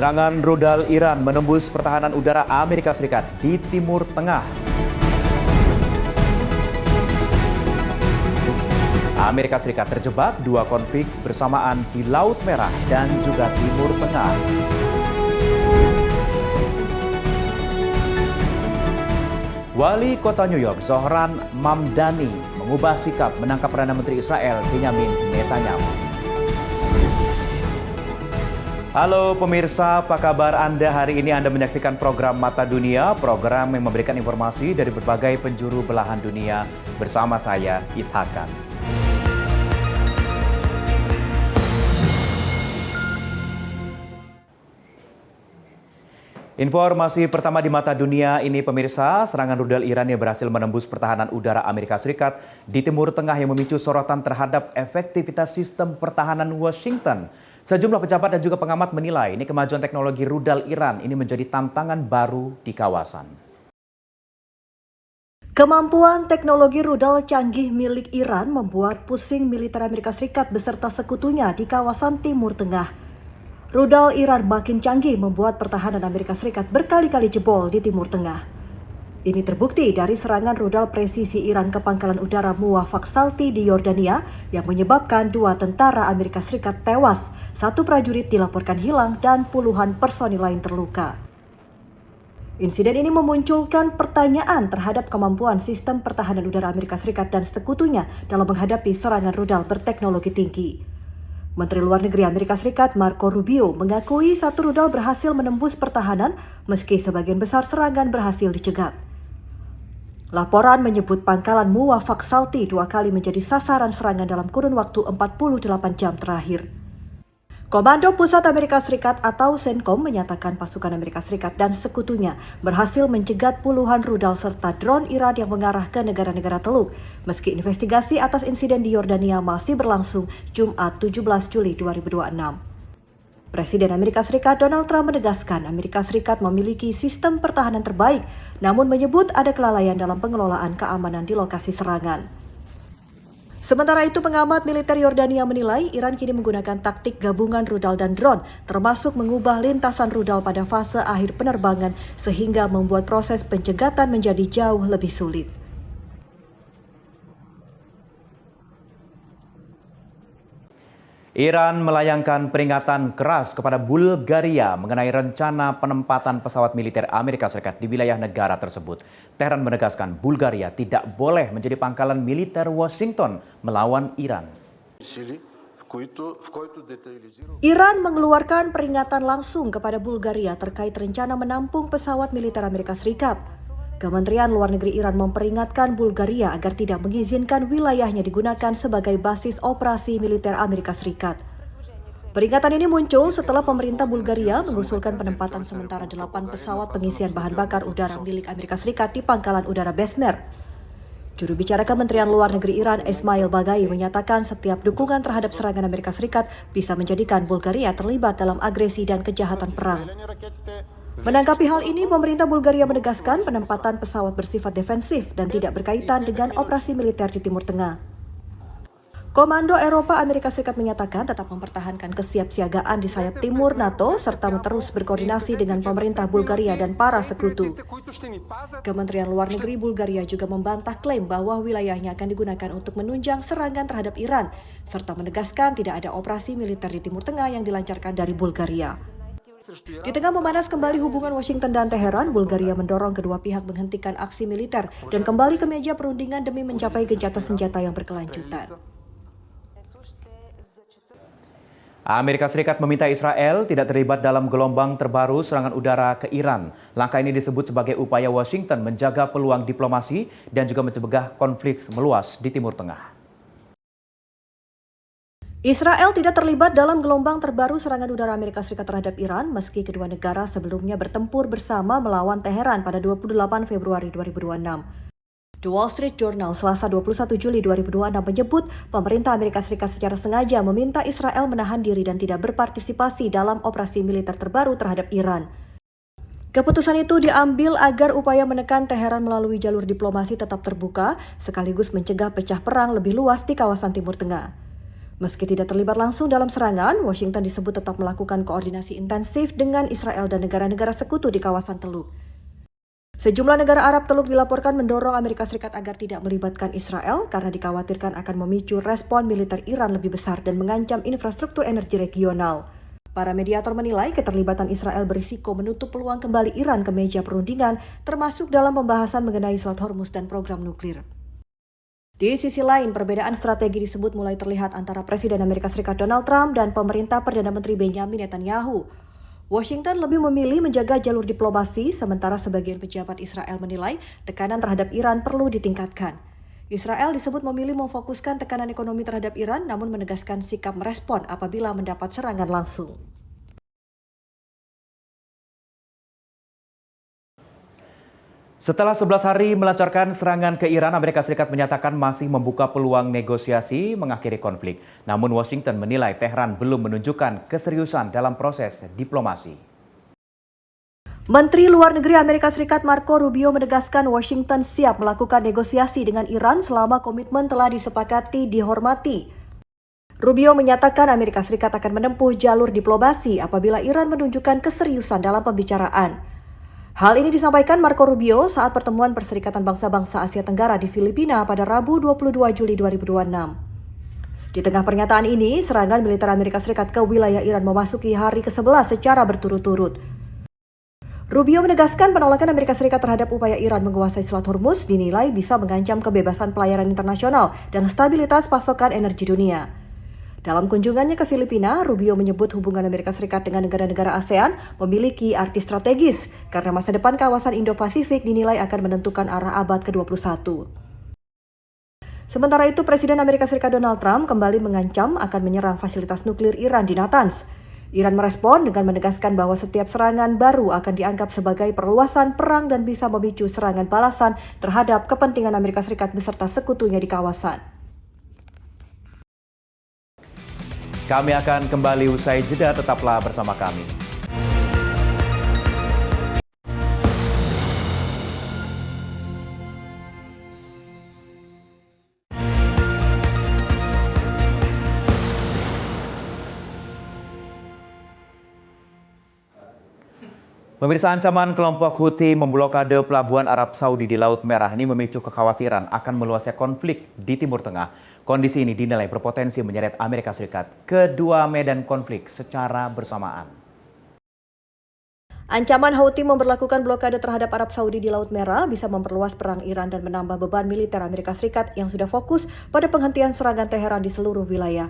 Serangan rudal Iran menembus pertahanan udara Amerika Serikat di Timur Tengah. Amerika Serikat terjebak dua konflik bersamaan di Laut Merah dan juga Timur Tengah. Wali Kota New York, Zohran Mamdani, mengubah sikap menangkap Perdana Menteri Israel, Benjamin Netanyahu. Halo pemirsa, apa kabar Anda hari ini? Anda menyaksikan program Mata Dunia, program yang memberikan informasi dari berbagai penjuru belahan dunia bersama saya, Ishakan. Informasi pertama di Mata Dunia ini pemirsa, serangan rudal Iran yang berhasil menembus pertahanan udara Amerika Serikat di Timur Tengah yang memicu sorotan terhadap efektivitas sistem pertahanan Washington. Sejumlah pejabat dan juga pengamat menilai ini kemajuan teknologi rudal Iran ini menjadi tantangan baru di kawasan. Kemampuan teknologi rudal canggih milik Iran membuat pusing militer Amerika Serikat beserta sekutunya di kawasan Timur Tengah. Rudal Iran makin canggih membuat pertahanan Amerika Serikat berkali-kali jebol di Timur Tengah. Ini terbukti dari serangan rudal presisi Iran ke pangkalan udara Muwafaq Salti di Yordania yang menyebabkan 2 tentara Amerika Serikat tewas, 1 prajurit dilaporkan hilang, dan puluhan personil lain terluka. Insiden ini memunculkan pertanyaan terhadap kemampuan sistem pertahanan udara Amerika Serikat dan sekutunya dalam menghadapi serangan rudal berteknologi tinggi. Menteri Luar Negeri Amerika Serikat Marco Rubio mengakui 1 rudal berhasil menembus pertahanan meski sebagian besar serangan berhasil dicegat. Laporan menyebut pangkalan Muwafaq Salti 2 kali menjadi sasaran serangan dalam kurun waktu 48 jam terakhir. Komando Pusat Amerika Serikat atau CENTCOM menyatakan pasukan Amerika Serikat dan sekutunya berhasil mencegat puluhan rudal serta drone Iran yang mengarah ke negara-negara Teluk, meski investigasi atas insiden di Yordania masih berlangsung Jumat 17 Juli 2026. Presiden Amerika Serikat Donald Trump menegaskan Amerika Serikat memiliki sistem pertahanan terbaik, namun menyebut ada kelalaian dalam pengelolaan keamanan di lokasi serangan. Sementara itu, pengamat militer Yordania menilai Iran kini menggunakan taktik gabungan rudal dan drone, termasuk mengubah lintasan rudal pada fase akhir penerbangan sehingga membuat proses pencegatan menjadi jauh lebih sulit. Iran melayangkan peringatan keras kepada Bulgaria mengenai rencana penempatan pesawat militer Amerika Serikat di wilayah negara tersebut. Teheran menegaskan Bulgaria tidak boleh menjadi pangkalan militer Washington melawan Iran. Iran mengeluarkan peringatan langsung kepada Bulgaria terkait rencana menampung pesawat militer Amerika Serikat. Kementerian Luar Negeri Iran memperingatkan Bulgaria agar tidak mengizinkan wilayahnya digunakan sebagai basis operasi militer Amerika Serikat. Peringatan ini muncul setelah pemerintah Bulgaria mengusulkan penempatan sementara 8 pesawat pengisian bahan bakar udara milik Amerika Serikat di pangkalan udara Besmer. Juru bicara Kementerian Luar Negeri Iran, Esmail Bagai, menyatakan setiap dukungan terhadap serangan Amerika Serikat bisa menjadikan Bulgaria terlibat dalam agresi dan kejahatan perang. Menanggapi hal ini, pemerintah Bulgaria menegaskan penempatan pesawat bersifat defensif dan tidak berkaitan dengan operasi militer di Timur Tengah. Komando Eropa Amerika Serikat menyatakan tetap mempertahankan kesiapsiagaan di sayap timur NATO serta terus berkoordinasi dengan pemerintah Bulgaria dan para sekutu. Kementerian Luar Negeri Bulgaria juga membantah klaim bahwa wilayahnya akan digunakan untuk menunjang serangan terhadap Iran, serta menegaskan tidak ada operasi militer di Timur Tengah yang dilancarkan dari Bulgaria. Di tengah memanas kembali hubungan Washington dan Teheran, Bulgaria mendorong kedua pihak menghentikan aksi militer dan kembali ke meja perundingan demi mencapai gencatan senjata yang berkelanjutan. Amerika Serikat meminta Israel tidak terlibat dalam gelombang terbaru serangan udara ke Iran. Langkah ini disebut sebagai upaya Washington menjaga peluang diplomasi dan juga mencegah konflik meluas di Timur Tengah. Israel tidak terlibat dalam gelombang terbaru serangan udara Amerika Serikat terhadap Iran meski kedua negara sebelumnya bertempur bersama melawan Teheran pada 28 Februari 2026. The Wall Street Journal Selasa 21 Juli 2026 menyebut pemerintah Amerika Serikat secara sengaja meminta Israel menahan diri dan tidak berpartisipasi dalam operasi militer terbaru terhadap Iran. Keputusan itu diambil agar upaya menekan Teheran melalui jalur diplomasi tetap terbuka sekaligus mencegah pecah perang lebih luas di kawasan Timur Tengah. Meski tidak terlibat langsung dalam serangan, Washington disebut tetap melakukan koordinasi intensif dengan Israel dan negara-negara sekutu di kawasan Teluk. Sejumlah negara Arab Teluk dilaporkan mendorong Amerika Serikat agar tidak melibatkan Israel karena dikhawatirkan akan memicu respon militer Iran lebih besar dan mengancam infrastruktur energi regional. Para mediator menilai keterlibatan Israel berisiko menutup peluang kembali Iran ke meja perundingan, termasuk dalam pembahasan mengenai Selat Hormuz dan program nuklir. Di sisi lain, perbedaan strategi disebut mulai terlihat antara Presiden Amerika Serikat Donald Trump dan pemerintah Perdana Menteri Benjamin Netanyahu. Washington lebih memilih menjaga jalur diplomasi, sementara sebagian pejabat Israel menilai tekanan terhadap Iran perlu ditingkatkan. Israel disebut memilih memfokuskan tekanan ekonomi terhadap Iran, namun menegaskan sikap merespon apabila mendapat serangan langsung. Setelah 11 hari melancarkan serangan ke Iran, Amerika Serikat menyatakan masih membuka peluang negosiasi mengakhiri konflik. Namun Washington menilai Tehran belum menunjukkan keseriusan dalam proses diplomasi. Menteri Luar Negeri Amerika Serikat Marco Rubio menegaskan Washington siap melakukan negosiasi dengan Iran selama komitmen telah disepakati dihormati. Rubio menyatakan Amerika Serikat akan menempuh jalur diplomasi apabila Iran menunjukkan keseriusan dalam pembicaraan. Hal ini disampaikan Marco Rubio saat pertemuan Perserikatan Bangsa-Bangsa Asia Tenggara di Filipina pada Rabu 22 Juli 2026. Di tengah pernyataan ini, serangan militer Amerika Serikat ke wilayah Iran memasuki hari ke-11 secara berturut-turut. Rubio menegaskan penolakan Amerika Serikat terhadap upaya Iran menguasai Selat Hormuz dinilai bisa mengancam kebebasan pelayaran internasional dan stabilitas pasokan energi dunia. Dalam kunjungannya ke Filipina, Rubio menyebut hubungan Amerika Serikat dengan negara-negara ASEAN memiliki arti strategis karena masa depan kawasan Indo-Pasifik dinilai akan menentukan arah abad ke-21. Sementara itu, Presiden Amerika Serikat Donald Trump kembali mengancam akan menyerang fasilitas nuklir Iran di Natanz. Iran merespon dengan menegaskan bahwa setiap serangan baru akan dianggap sebagai perluasan perang dan bisa memicu serangan balasan terhadap kepentingan Amerika Serikat beserta sekutunya di kawasan. Kami akan kembali usai jeda, tetaplah bersama kami. Pemirsa, ancaman kelompok Houthi memblokade pelabuhan Arab Saudi di Laut Merah ini memicu kekhawatiran akan meluasnya konflik di Timur Tengah. Kondisi ini dinilai berpotensi menyeret Amerika Serikat ke dua medan konflik secara bersamaan. Ancaman Houthi memberlakukan blokade terhadap Arab Saudi di Laut Merah bisa memperluas perang Iran dan menambah beban militer Amerika Serikat yang sudah fokus pada penghentian serangan Teheran di seluruh wilayah.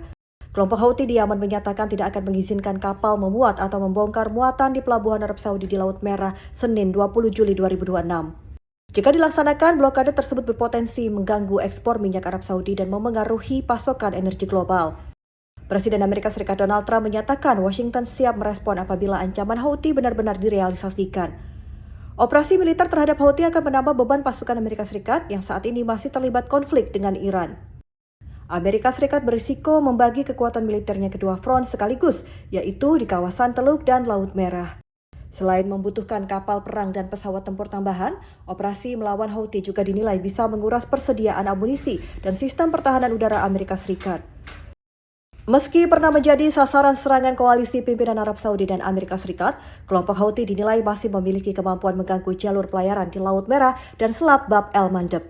Kelompok Houthi di Yaman menyatakan tidak akan mengizinkan kapal memuat atau membongkar muatan di pelabuhan Arab Saudi di Laut Merah Senin 20 Juli 2026. Jika dilaksanakan, blokade tersebut berpotensi mengganggu ekspor minyak Arab Saudi dan memengaruhi pasokan energi global. Presiden Amerika Serikat Donald Trump menyatakan Washington siap merespon apabila ancaman Houthi benar-benar direalisasikan. Operasi militer terhadap Houthi akan menambah beban pasukan Amerika Serikat yang saat ini masih terlibat konflik dengan Iran. Amerika Serikat berisiko membagi kekuatan militernya ke dua front sekaligus, yaitu di kawasan Teluk dan Laut Merah. Selain membutuhkan kapal perang dan pesawat tempur tambahan, operasi melawan Houthi juga dinilai bisa menguras persediaan amunisi dan sistem pertahanan udara Amerika Serikat. Meski pernah menjadi sasaran serangan koalisi pimpinan Arab Saudi dan Amerika Serikat, kelompok Houthi dinilai masih memiliki kemampuan mengganggu jalur pelayaran di Laut Merah dan Selat Bab el-Mandeb.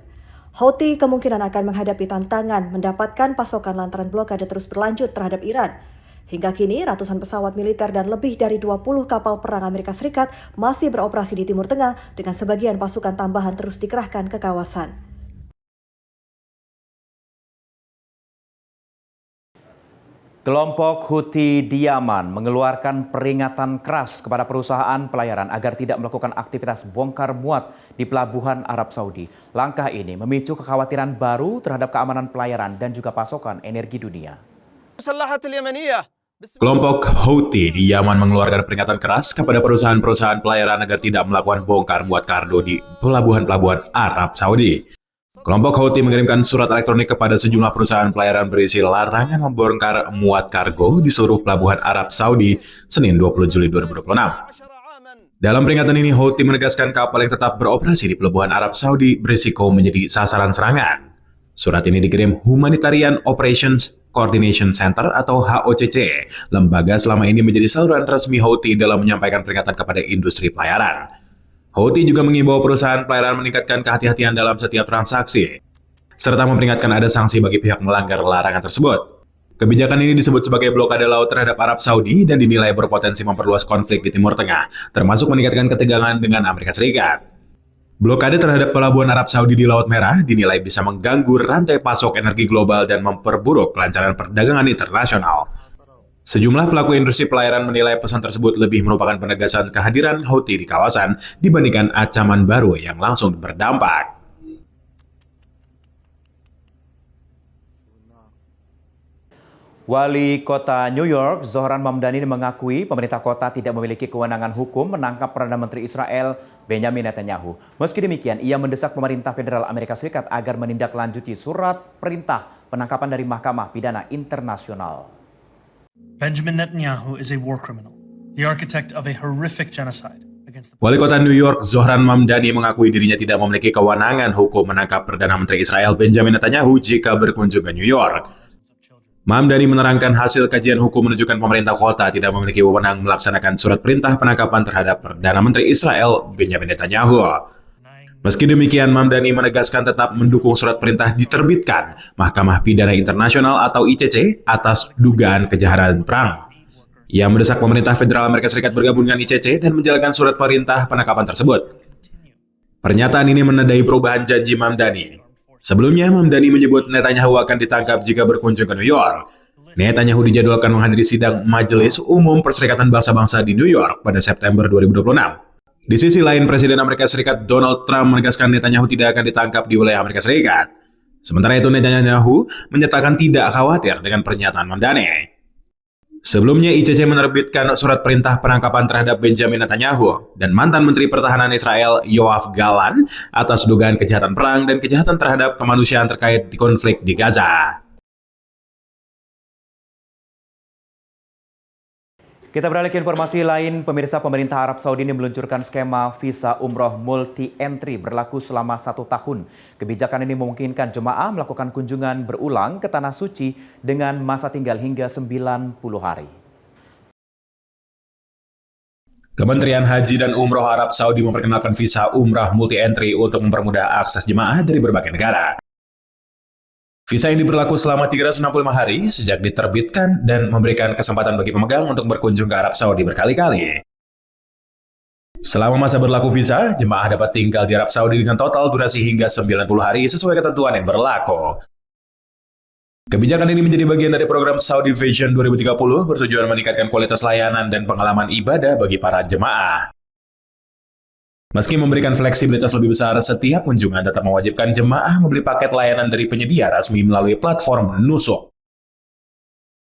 Houthi kemungkinan akan menghadapi tantangan mendapatkan pasokan lantaran blokade terus berlanjut terhadap Iran. Hingga kini, ratusan pesawat militer dan lebih dari 20 kapal perang Amerika Serikat masih beroperasi di Timur Tengah dengan sebagian pasukan tambahan terus dikerahkan ke kawasan. Kelompok Houthi di Yaman mengeluarkan peringatan keras kepada perusahaan pelayaran agar tidak melakukan aktivitas bongkar muat di pelabuhan Arab Saudi. Langkah ini memicu kekhawatiran baru terhadap keamanan pelayaran dan juga pasokan energi dunia. Kelompok Houthi di Yaman mengeluarkan peringatan keras kepada perusahaan-perusahaan pelayaran agar tidak melakukan bongkar muat kargo di pelabuhan-pelabuhan Arab Saudi. Kelompok Houthi mengirimkan surat elektronik kepada sejumlah perusahaan pelayaran berisi larangan membongkar muat kargo di seluruh pelabuhan Arab Saudi Senin 20 Juli 2026. Dalam peringatan ini, Houthi menegaskan kapal yang tetap beroperasi di pelabuhan Arab Saudi berisiko menjadi sasaran serangan. Surat ini dikirim Humanitarian Operations Coordination Center atau HOCC, lembaga selama ini menjadi saluran resmi Houthi dalam menyampaikan peringatan kepada industri pelayaran. Houthi juga mengimbau perusahaan pelayaran meningkatkan kehati-hatian dalam setiap transaksi, serta memperingatkan ada sanksi bagi pihak melanggar larangan tersebut. Kebijakan ini disebut sebagai blokade laut terhadap Arab Saudi dan dinilai berpotensi memperluas konflik di Timur Tengah, termasuk meningkatkan ketegangan dengan Amerika Serikat. Blokade terhadap pelabuhan Arab Saudi di Laut Merah dinilai bisa mengganggu rantai pasok energi global dan memperburuk kelancaran perdagangan internasional. Sejumlah pelaku industri pelayaran menilai pesan tersebut lebih merupakan penegasan kehadiran Houthi di kawasan dibandingkan ancaman baru yang langsung berdampak. Wali Kota New York, Zohran Mamdani mengakui pemerintah kota tidak memiliki kewenangan hukum menangkap Perdana Menteri Israel, Benjamin Netanyahu. Meski demikian, ia mendesak pemerintah federal Amerika Serikat agar menindaklanjuti surat perintah penangkapan dari Mahkamah Pidana Internasional. Benjamin Netanyahu is a war criminal, the architect of a horrific genocide. Wali Kota New York, Zohran Mamdani mengakui dirinya tidak memiliki kewenangan hukum menangkap Perdana Menteri Israel, Benjamin Netanyahu jika berkunjung ke New York. Mamdani menerangkan hasil kajian hukum menunjukkan pemerintah kota tidak memiliki wewenang melaksanakan surat perintah penangkapan terhadap Perdana Menteri Israel, Benjamin Netanyahu. Meski demikian, Mamdani menegaskan tetap mendukung surat perintah diterbitkan Mahkamah Pidana Internasional atau ICC atas dugaan kejahatan perang. Ia mendesak pemerintah federal Amerika Serikat bergabung dengan ICC dan menjalankan surat perintah penangkapan tersebut. Pernyataan ini menandai perubahan janji Mamdani. Sebelumnya, Mamdani menyebut Netanyahu akan ditangkap jika berkunjung ke New York. Netanyahu dijadwalkan menghadiri sidang Majelis Umum Perserikatan Bangsa-Bangsa di New York pada September 2026. Di sisi lain, Presiden Amerika Serikat Donald Trump menegaskan Netanyahu tidak akan ditangkap di wilayah Amerika Serikat. Sementara itu, Netanyahu menyatakan tidak khawatir dengan pernyataan Mamdani. Sebelumnya, ICC menerbitkan surat perintah penangkapan terhadap Benjamin Netanyahu dan mantan Menteri Pertahanan Israel Yoav Gallant atas dugaan kejahatan perang dan kejahatan terhadap kemanusiaan terkait di konflik di Gaza. Kita beralih ke informasi lain, pemirsa. Pemerintah Arab Saudi ini meluncurkan skema visa umroh multi-entry berlaku selama 1 tahun. Kebijakan ini memungkinkan jemaah melakukan kunjungan berulang ke Tanah Suci dengan masa tinggal hingga 90 hari. Kementerian Haji dan Umroh Arab Saudi memperkenalkan visa umrah multi-entry untuk mempermudah akses jemaah dari berbagai negara. Visa ini berlaku selama 365 hari sejak diterbitkan dan memberikan kesempatan bagi pemegang untuk berkunjung ke Arab Saudi berkali-kali. Selama masa berlaku visa, jemaah dapat tinggal di Arab Saudi dengan total durasi hingga 90 hari sesuai ketentuan yang berlaku. Kebijakan ini menjadi bagian dari program Saudi Vision 2030 bertujuan meningkatkan kualitas layanan dan pengalaman ibadah bagi para jemaah. Meski memberikan fleksibilitas lebih besar, setiap kunjungan tetap mewajibkan jemaah membeli paket layanan dari penyedia resmi melalui platform Nusuk.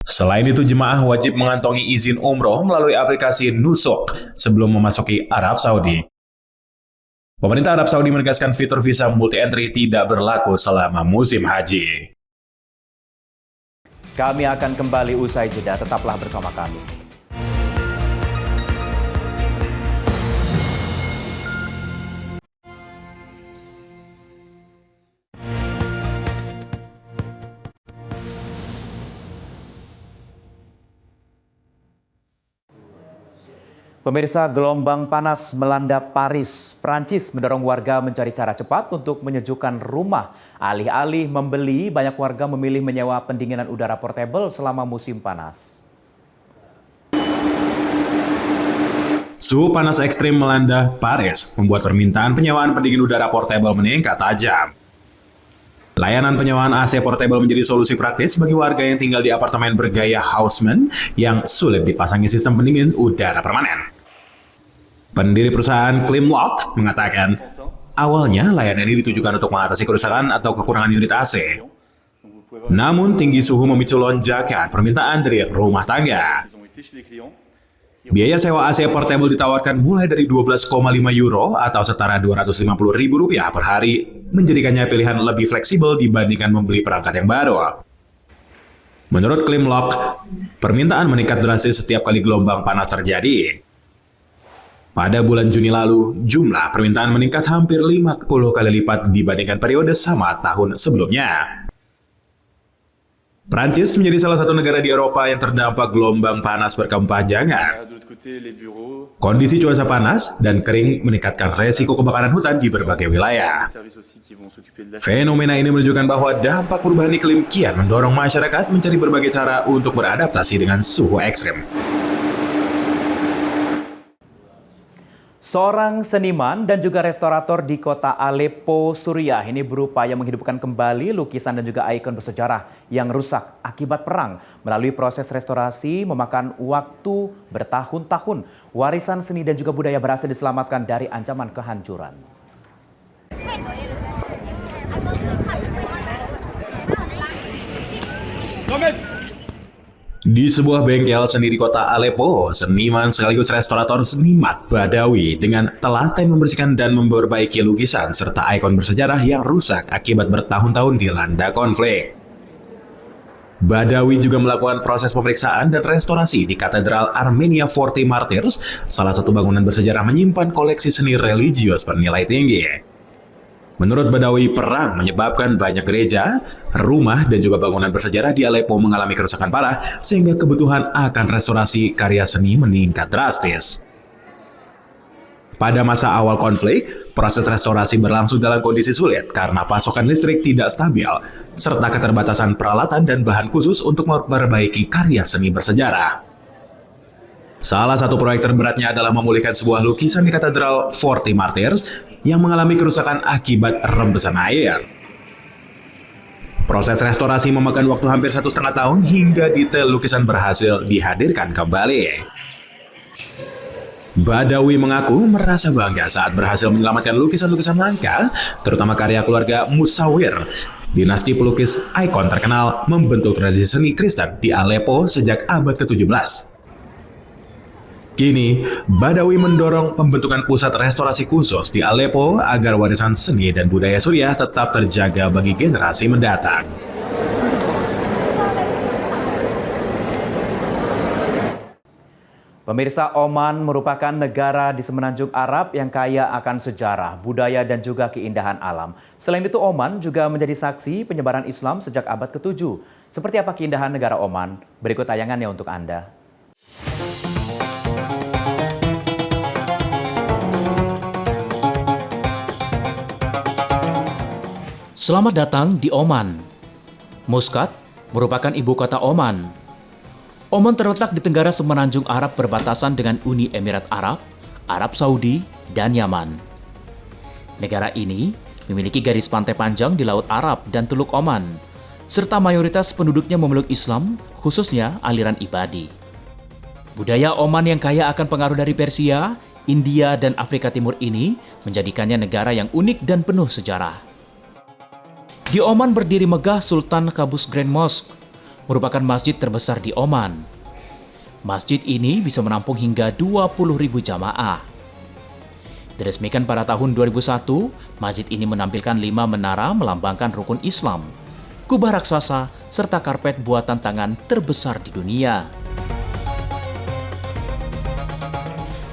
Selain itu, jemaah wajib mengantongi izin umroh melalui aplikasi Nusuk sebelum memasuki Arab Saudi. Pemerintah Arab Saudi menegaskan fitur visa multi-entry tidak berlaku selama musim haji. Kami akan kembali usai jeda, tetaplah bersama kami. Pemirsa, gelombang panas melanda Paris, Prancis mendorong warga mencari cara cepat untuk menyejukkan rumah. Alih-alih membeli, banyak warga memilih menyewa pendinginan udara portable selama musim panas. Suhu panas ekstrim melanda Paris, membuat permintaan penyewaan pendingin udara portable meningkat tajam. Layanan penyewaan AC portable menjadi solusi praktis bagi warga yang tinggal di apartemen bergaya Haussmann yang sulit dipasangi sistem pendingin udara permanen. Pendiri perusahaan Climlock mengatakan, awalnya layanan ini ditujukan untuk mengatasi kerusakan atau kekurangan unit AC. Namun tinggi suhu memicu lonjakan permintaan dari rumah tangga. Biaya sewa AC portable ditawarkan mulai dari 12,5 euro atau setara Rp250.000 per hari, menjadikannya pilihan lebih fleksibel dibandingkan membeli perangkat yang baru. Menurut Climlock, permintaan meningkat drastis setiap kali gelombang panas terjadi. Pada bulan Juni lalu, jumlah permintaan meningkat hampir 50 kali lipat dibandingkan periode sama tahun sebelumnya. Prancis menjadi salah satu negara di Eropa yang terdampak gelombang panas berkepanjangan. Kondisi cuaca panas dan kering meningkatkan resiko kebakaran hutan di berbagai wilayah. Fenomena ini menunjukkan bahwa dampak perubahan iklim kian mendorong masyarakat mencari berbagai cara untuk beradaptasi dengan suhu ekstrim. Seorang seniman dan juga restorator di kota Aleppo, Suriah ini berupaya menghidupkan kembali lukisan dan juga ikon bersejarah yang rusak akibat perang. Melalui proses restorasi memakan waktu bertahun-tahun, warisan seni dan juga budaya berhasil diselamatkan dari ancaman kehancuran. Di sebuah bengkel seni di kota Aleppo, seniman sekaligus restorator Senimat Badawi dengan telaten membersihkan dan memperbaiki lukisan serta ikon bersejarah yang rusak akibat bertahun-tahun dilanda konflik. Badawi juga melakukan proses pemeriksaan dan restorasi di Katedral Armenia Forty Martyrs, salah satu bangunan bersejarah menyimpan koleksi seni religius bernilai tinggi. Menurut Badawi, perang menyebabkan banyak gereja, rumah, dan juga bangunan bersejarah di Aleppo mengalami kerusakan parah sehingga kebutuhan akan restorasi karya seni meningkat drastis. Pada masa awal konflik, proses restorasi berlangsung dalam kondisi sulit karena pasokan listrik tidak stabil, serta keterbatasan peralatan dan bahan khusus untuk memperbaiki karya seni bersejarah. Salah satu proyek terberatnya adalah memulihkan sebuah lukisan di Katedral Forty Martyrs yang mengalami kerusakan akibat rembesan air. Proses restorasi memakan waktu hampir 1,5 tahun hingga detail lukisan berhasil dihadirkan kembali. Badawi mengaku merasa bangga saat berhasil menyelamatkan lukisan-lukisan langka, terutama karya keluarga Musawir, dinasti pelukis ikon terkenal membentuk tradisi seni Kristen di Aleppo sejak abad ke-17. Kini, Badawi mendorong pembentukan pusat restorasi khusus di Aleppo agar warisan seni dan budaya Suriah tetap terjaga bagi generasi mendatang. Pemirsa, Oman merupakan negara di semenanjung Arab yang kaya akan sejarah, budaya, dan juga keindahan alam. Selain itu, Oman juga menjadi saksi penyebaran Islam sejak abad ke-7. Seperti apa keindahan negara Oman? Berikut tayangannya untuk Anda. Selamat datang di Oman. Muscat merupakan ibu kota Oman. Oman terletak di tenggara semenanjung Arab berbatasan dengan Uni Emirat Arab, Arab Saudi, dan Yaman. Negara ini memiliki garis pantai panjang di Laut Arab dan Teluk Oman, serta mayoritas penduduknya memeluk Islam, khususnya aliran Ibadi. Budaya Oman yang kaya akan pengaruh dari Persia, India, dan Afrika Timur ini menjadikannya negara yang unik dan penuh sejarah. Di Oman berdiri megah Sultan Qaboos Grand Mosque, merupakan masjid terbesar di Oman. Masjid ini bisa menampung hingga 20.000 jamaah. Diresmikan pada tahun 2001, masjid ini menampilkan 5 menara melambangkan rukun Islam, kubah raksasa, serta karpet buatan tangan terbesar di dunia.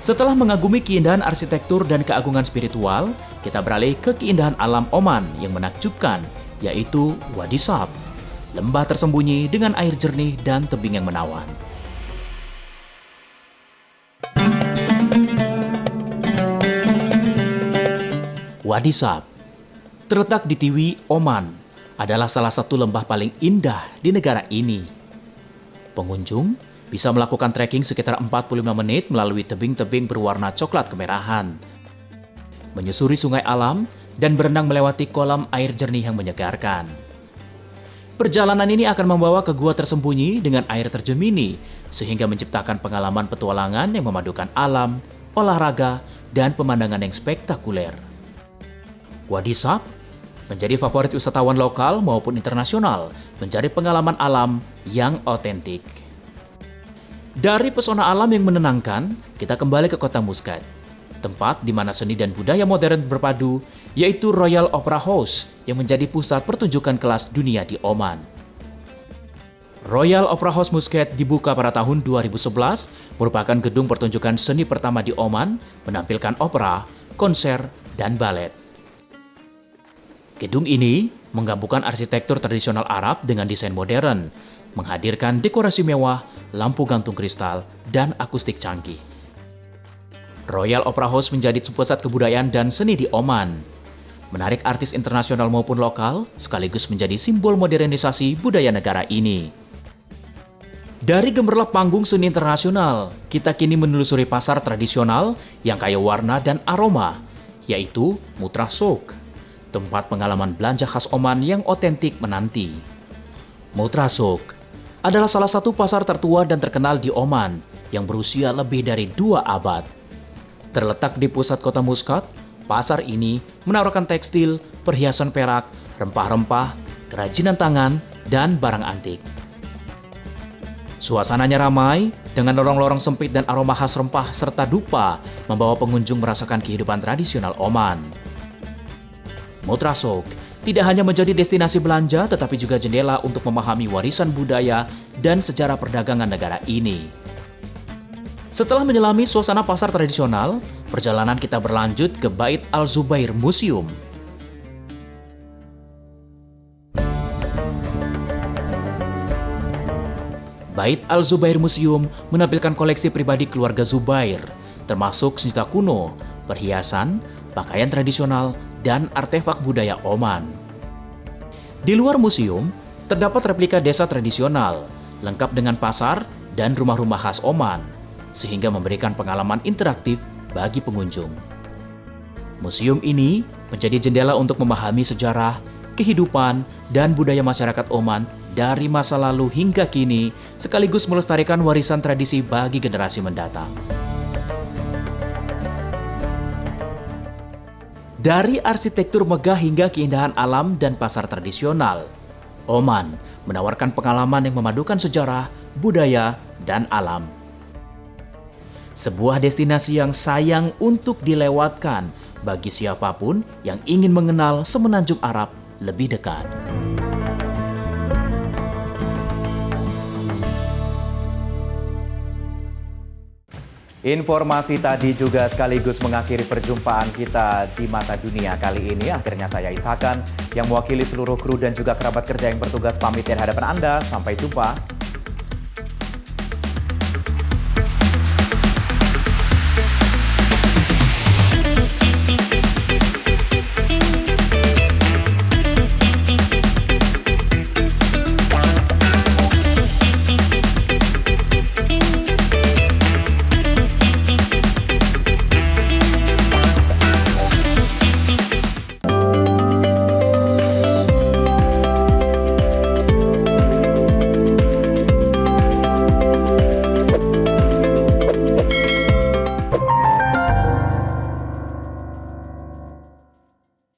Setelah mengagumi keindahan arsitektur dan keagungan spiritual, kita beralih ke keindahan alam Oman yang menakjubkan, yaitu Wadi Sab, lembah tersembunyi dengan air jernih dan tebing yang menawan. Wadi Sab, terletak di Tiwi, Oman, adalah salah satu lembah paling indah di negara ini. Pengunjung bisa melakukan trekking sekitar 45 menit melalui tebing-tebing berwarna coklat kemerahan, menyusuri sungai alam, dan berenang melewati kolam air jernih yang menyegarkan. Perjalanan ini akan membawa ke gua tersembunyi dengan air terjun mini, sehingga menciptakan pengalaman petualangan yang memadukan alam, olahraga, dan pemandangan yang spektakuler. Wadi Sab menjadi favorit wisatawan lokal maupun internasional, mencari pengalaman alam yang otentik. Dari pesona alam yang menenangkan, kita kembali ke kota Muscat, tempat di mana seni dan budaya modern berpadu, yaitu Royal Opera House yang menjadi pusat pertunjukan kelas dunia di Oman. Royal Opera House Muscat dibuka pada tahun 2011, merupakan gedung pertunjukan seni pertama di Oman, menampilkan opera, konser, dan balet. Gedung ini menggabungkan arsitektur tradisional Arab dengan desain modern, menghadirkan dekorasi mewah, lampu gantung kristal, dan akustik canggih. Royal Opera House menjadi pusat kebudayaan dan seni di Oman, menarik artis internasional maupun lokal, sekaligus menjadi simbol modernisasi budaya negara ini. Dari gemerlap panggung seni internasional, kita kini menelusuri pasar tradisional yang kaya warna dan aroma, yaitu Mutra Souk, tempat pengalaman belanja khas Oman yang otentik menanti. Mutra Souk adalah salah satu pasar tertua dan terkenal di Oman yang berusia lebih dari 2 abad. Terletak di pusat kota Muscat, pasar ini menawarkan tekstil, perhiasan perak, rempah-rempah, kerajinan tangan, dan barang antik. Suasananya ramai, dengan lorong-lorong sempit dan aroma khas rempah serta dupa membawa pengunjung merasakan kehidupan tradisional Oman. Mutra Souk tidak hanya menjadi destinasi belanja, tetapi juga jendela untuk memahami warisan budaya dan sejarah perdagangan negara ini. Setelah menyelami suasana pasar tradisional, perjalanan kita berlanjut ke Bait Al-Zubair Museum. Bait Al-Zubair Museum menampilkan koleksi pribadi keluarga Zubair, termasuk senjata kuno, perhiasan, pakaian tradisional, dan artefak budaya Oman. Di luar museum, terdapat replika desa tradisional, lengkap dengan pasar dan rumah-rumah khas Oman, sehingga memberikan pengalaman interaktif bagi pengunjung. Museum ini menjadi jendela untuk memahami sejarah, kehidupan, dan budaya masyarakat Oman dari masa lalu hingga kini, sekaligus melestarikan warisan tradisi bagi generasi mendatang. Dari arsitektur megah hingga keindahan alam dan pasar tradisional, Oman menawarkan pengalaman yang memadukan sejarah, budaya, dan alam. Sebuah destinasi yang sayang untuk dilewatkan bagi siapapun yang ingin mengenal semenanjung Arab lebih dekat. Informasi tadi juga sekaligus mengakhiri perjumpaan kita di Mata Dunia kali ini. Akhirnya saya Ishakan yang mewakili seluruh kru dan juga kerabat kerja yang bertugas pamit dari hadapan Anda. Sampai jumpa.